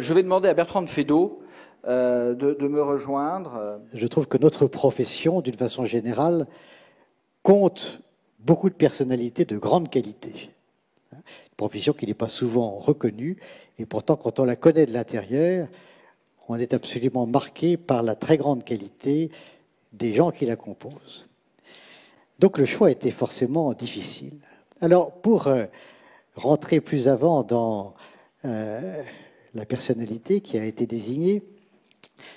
Je vais demander à Bertrand de Fédot de me rejoindre. Je trouve que notre profession, d'une façon générale, compte beaucoup de personnalités de grande qualité. Une profession qui n'est pas souvent reconnue, et pourtant, quand on la connaît de l'intérieur, on est absolument marqué par la très grande qualité des gens qui la composent. Donc le choix était forcément difficile. Alors, pour rentrer plus avant dans la personnalité qui a été désignée,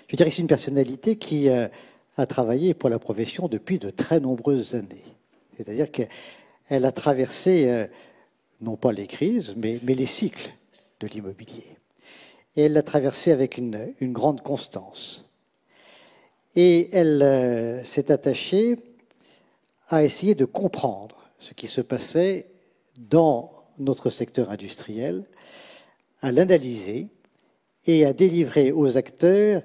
je dirais que c'est une personnalité qui a travaillé pour la profession depuis de très nombreuses années. C'est-à-dire qu'elle a traversé, non pas les crises, mais les cycles de l'immobilier. Et elle l'a traversé avec une grande constance. Et elle s'est attachée à essayer de comprendre ce qui se passait dans notre secteur industriel, à l'analyser et à délivrer aux acteurs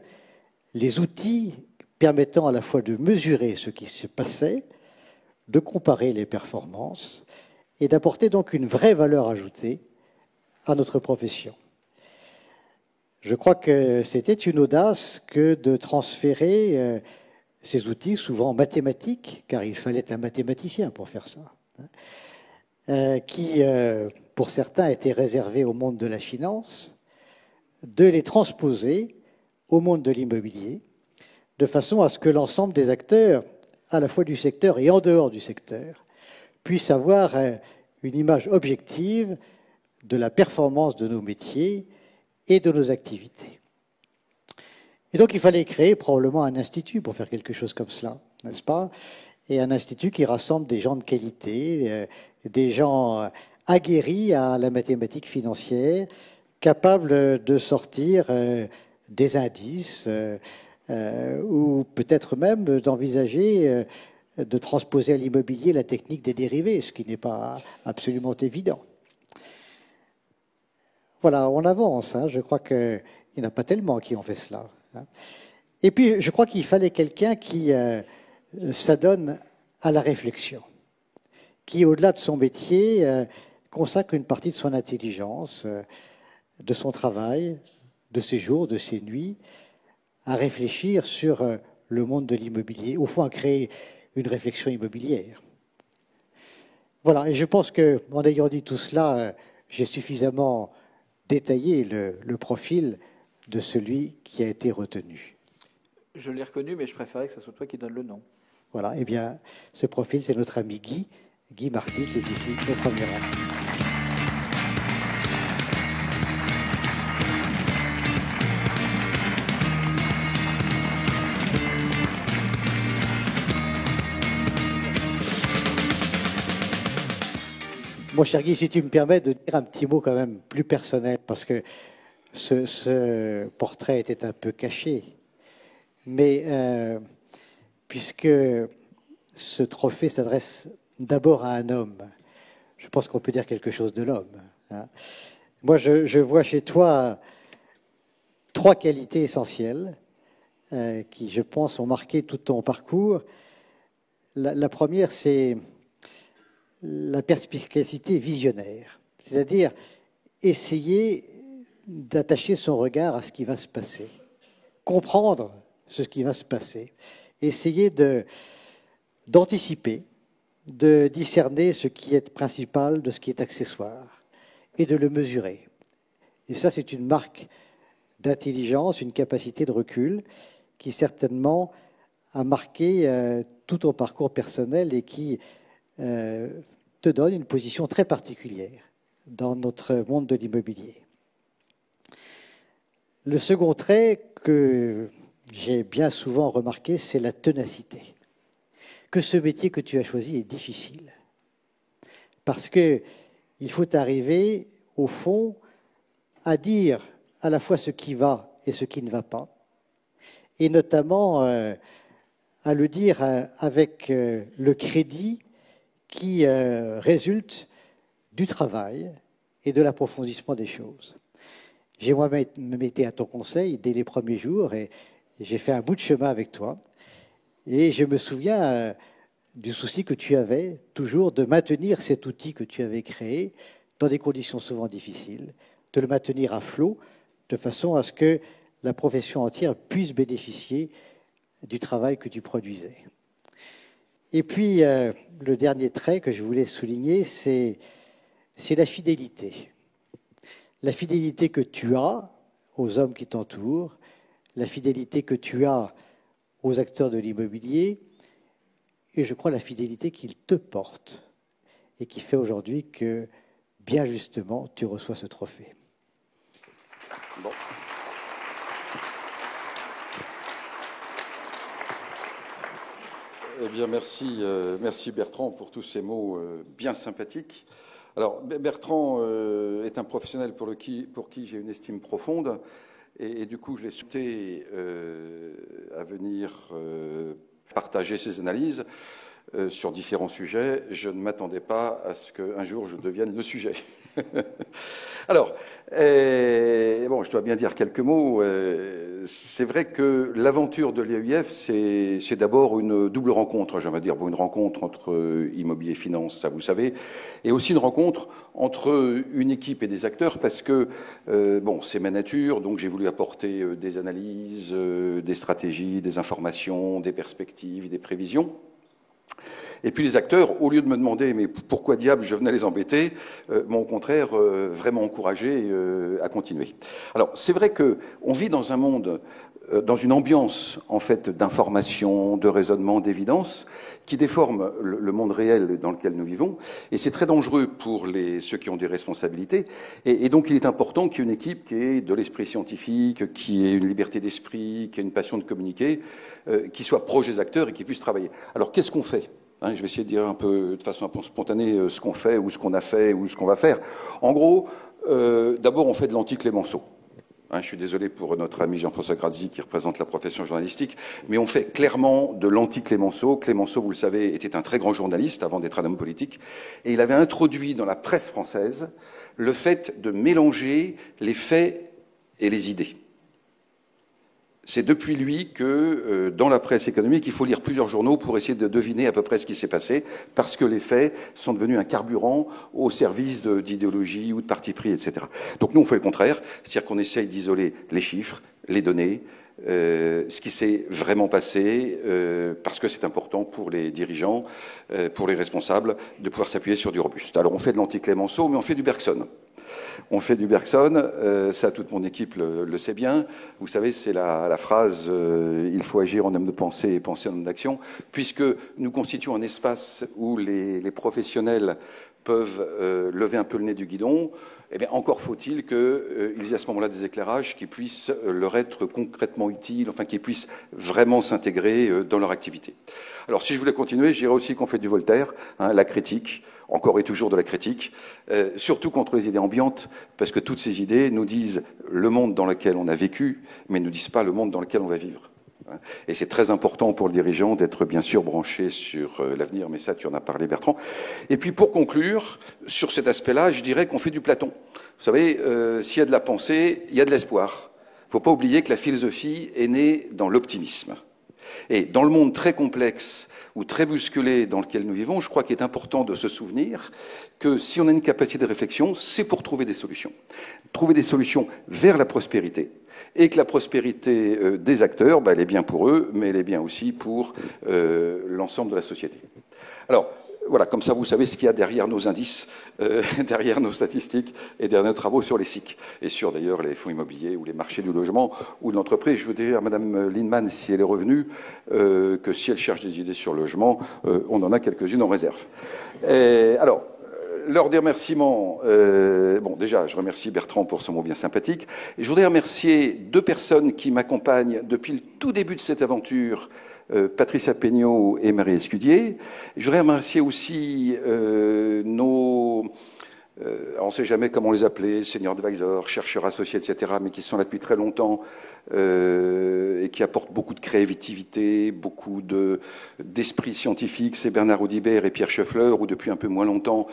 les outils permettant à la fois de mesurer ce qui se passait, de comparer les performances et d'apporter donc une vraie valeur ajoutée à notre profession. Je crois que c'était une audace que de transférer ces outils, souvent mathématiques, car il fallait un mathématicien pour faire ça, qui, pour certains, étaient réservés au monde de la finance, de les transposer au monde de l'immobilier, de façon à ce que l'ensemble des acteurs, à la fois du secteur et en dehors du secteur, puissent avoir une image objective de la performance de nos métiers et de nos activités. Et donc, il fallait créer probablement un institut pour faire quelque chose comme cela, n'est-ce pas? Et un institut qui rassemble des gens de qualité, des gens aguerris à la mathématique financière, capables de sortir des indices, ou peut-être même d'envisager de transposer à l'immobilier la technique des dérivés, ce qui n'est pas absolument évident. Voilà, on avance. Je crois qu'il n'y en a pas tellement qui ont fait cela. Et puis, je crois qu'il fallait quelqu'un qui s'adonne à la réflexion, qui, au-delà de son métier, consacre une partie de son intelligence, de son travail, de ses jours, de ses nuits, à réfléchir sur le monde de l'immobilier, au fond à créer une réflexion immobilière. Voilà, et je pense qu'en ayant dit tout cela, j'ai suffisamment détaillé le profil de celui qui a été retenu. Je l'ai reconnu, mais je préférais que ce soit toi qui donne le nom. Voilà, eh bien, ce profil, c'est notre ami Guy Marty, qui est ici au premier rang. Mon cher Guy, si tu me permets de dire un petit mot quand même plus personnel, parce que ce portrait était un peu caché. Mais puisque ce trophée s'adresse d'abord à un homme, je pense qu'on peut dire quelque chose de l'homme. Moi, je vois chez toi 3 qualités essentielles qui, je pense, ont marqué tout ton parcours. La première, c'est la perspicacité visionnaire, c'est-à-dire essayer d'attacher son regard à ce qui va se passer, comprendre ce qui va se passer, essayer d'anticiper, de discerner ce qui est principal de ce qui est accessoire et de le mesurer. Et ça, c'est une marque d'intelligence, une capacité de recul qui certainement a marqué tout ton parcours personnel et qui te donne une position très particulière dans notre monde de l'immobilier. Le second trait que j'ai bien souvent remarqué, c'est la ténacité. Que ce métier que tu as choisi est difficile. Parce qu'il faut arriver, au fond, à dire à la fois ce qui va et ce qui ne va pas, et notamment à le dire avec le crédit qui résulte du travail et de l'approfondissement des choses. J'ai moi-même été à ton conseil dès les premiers jours et j'ai fait un bout de chemin avec toi. Et je me souviens du souci que tu avais toujours de maintenir cet outil que tu avais créé dans des conditions souvent difficiles, de le maintenir à flot de façon à ce que la profession entière puisse bénéficier du travail que tu produisais. Et puis, le dernier trait que je voulais souligner, c'est la fidélité. La fidélité que tu as aux hommes qui t'entourent, la fidélité que tu as aux acteurs de l'immobilier, et je crois la fidélité qu'ils te portent, et qui fait aujourd'hui que, bien justement, tu reçois ce trophée. Bon. Eh bien, merci Bertrand pour tous ces mots bien sympathiques. Alors, Bertrand est un professionnel pour qui j'ai une estime profonde, et du coup, je l'ai souhaité à venir partager ses analyses sur différents sujets. Je ne m'attendais pas à ce qu'un jour je devienne le sujet. Alors, bon, je dois bien dire quelques mots. C'est vrai que l'aventure de l'EIF, c'est d'abord une double rencontre, j'aimerais dire, une rencontre entre immobilier et finance, ça vous savez, et aussi une rencontre entre une équipe et des acteurs, parce que, bon, c'est ma nature, donc j'ai voulu apporter des analyses, des stratégies, des informations, des perspectives, des prévisions. Et puis les acteurs, au lieu de me demander mais pourquoi diable je venais les embêter, m'ont au contraire vraiment encouragé à continuer. Alors c'est vrai qu'on vit dans un monde, dans une ambiance en fait d'information, de raisonnement, d'évidence, qui déforme le monde réel dans lequel nous vivons, et c'est très dangereux pour ceux qui ont des responsabilités. Et donc il est important qu'il y ait une équipe qui ait de l'esprit scientifique, qui ait une liberté d'esprit, qui ait une passion de communiquer, qui soit proche des acteurs et qui puisse travailler. Alors qu'est-ce qu'on fait ? Je vais essayer de dire un peu, de façon un peu spontanée, ce qu'on fait, ou ce qu'on a fait, ou ce qu'on va faire. En gros, d'abord, on fait de l'anti-Clémenceau. Je suis désolé pour notre ami Jean-François Grazzi, qui représente la profession journalistique, mais on fait clairement de l'anti-Clémenceau. Clémenceau, vous le savez, était un très grand journaliste avant d'être un homme politique, et il avait introduit dans la presse française le fait de mélanger les faits et les idées. C'est depuis lui que, dans la presse économique, il faut lire plusieurs journaux pour essayer de deviner à peu près ce qui s'est passé, parce que les faits sont devenus un carburant au service d'idéologie ou de parti pris, etc. Donc nous, on fait le contraire, c'est-à-dire qu'on essaye d'isoler les chiffres, les données, ce qui s'est vraiment passé, parce que c'est important pour les dirigeants, pour les responsables, de pouvoir s'appuyer sur du robuste. Alors on fait de l'anti-Clémenceau, mais on fait du Bergson. On fait du Bergson, ça toute mon équipe le sait bien. Vous savez, c'est la phrase « il faut agir en homme de pensée et penser en homme d'action », puisque nous constituons un espace où les professionnels peuvent lever un peu le nez du guidon. Eh bien, encore faut-il qu'il y ait à ce moment-là des éclairages qui puissent leur être concrètement utiles, enfin qui puissent vraiment s'intégrer dans leur activité. Alors, si je voulais continuer, je dirais aussi qu'on fait du Voltaire, la critique, encore et toujours de la critique, surtout contre les idées ambiantes, parce que toutes ces idées nous disent le monde dans lequel on a vécu, mais ne nous disent pas le monde dans lequel on va vivre. Et c'est très important pour le dirigeant d'être bien sûr branché sur l'avenir, mais ça, tu en as parlé, Bertrand. Et puis, pour conclure, sur cet aspect-là, je dirais qu'on fait du Platon. Vous savez, s'il y a de la pensée, il y a de l'espoir. Il ne faut pas oublier que la philosophie est née dans l'optimisme. Et dans le monde très complexe ou très bousculé dans lequel nous vivons, je crois qu'il est important de se souvenir que si on a une capacité de réflexion, c'est pour trouver des solutions. Trouver des solutions vers la prospérité. Et que la prospérité des acteurs, elle est bien pour eux, mais elle est bien aussi pour l'ensemble de la société. Alors, voilà, comme ça vous savez ce qu'il y a derrière nos indices, derrière nos statistiques et derrière nos travaux sur les SIC, et sur d'ailleurs les fonds immobiliers ou les marchés du logement ou de l'entreprise. Je veux dire à Mme Lindemann, si elle est revenue, que si elle cherche des idées sur le logement, on en a quelques-unes en réserve. Alors, l'heure des remerciements, bon, déjà, je remercie Bertrand pour son mot bien sympathique. Et je voudrais remercier deux personnes qui m'accompagnent depuis le tout début de cette aventure, Patricia Peignot et Marie Escudier. Je voudrais remercier aussi nos... on ne sait jamais comment les appeler, senior advisors, chercheurs associés, etc., mais qui sont là depuis très longtemps et qui apportent beaucoup de créativité, beaucoup d'esprit scientifique. C'est Bernard Audibert et Pierre Scheffler, ou depuis un peu moins longtemps,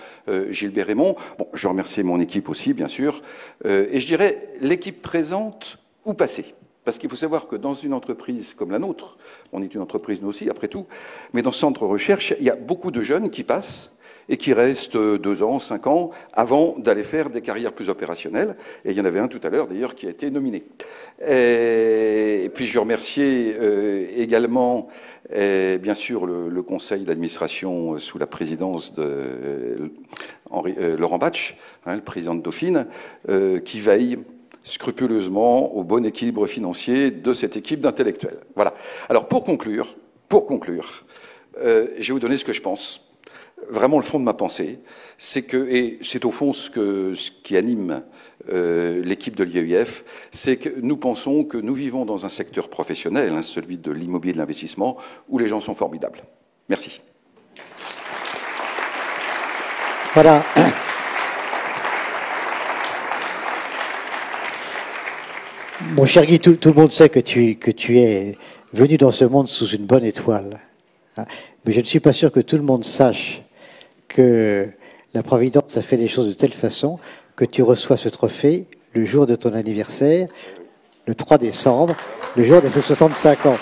Gilbert Raymond. Bon, je remercie mon équipe aussi, bien sûr. Et je dirais l'équipe présente ou passée. Parce qu'il faut savoir que dans une entreprise comme la nôtre, on est une entreprise nous aussi, après tout, mais dans ce centre de recherche, il y a beaucoup de jeunes qui passent et qui restent 2 ans, 5 ans, avant d'aller faire des carrières plus opérationnelles. Et il y en avait un tout à l'heure, d'ailleurs, qui a été nominé. Et puis je remerciais également, bien sûr, le conseil d'administration sous la présidence de Laurent Batch, le président de Dauphine, qui veille scrupuleusement au bon équilibre financier de cette équipe d'intellectuels. Voilà. Alors, pour conclure, je vais vous donner ce que je pense. Vraiment, le fond de ma pensée, c'est que, et c'est au fond ce qui anime l'équipe de l'IEIF, c'est que nous pensons que nous vivons dans un secteur professionnel, celui de l'immobilier de l'investissement, où les gens sont formidables. Merci. Voilà. Mon cher Guy, tout le monde sait que tu es venu dans ce monde sous une bonne étoile. Mais je ne suis pas sûr que tout le monde sache que la Providence a fait les choses de telle façon que tu reçois ce trophée le jour de ton anniversaire, le 3 décembre, le jour de tes 65 ans.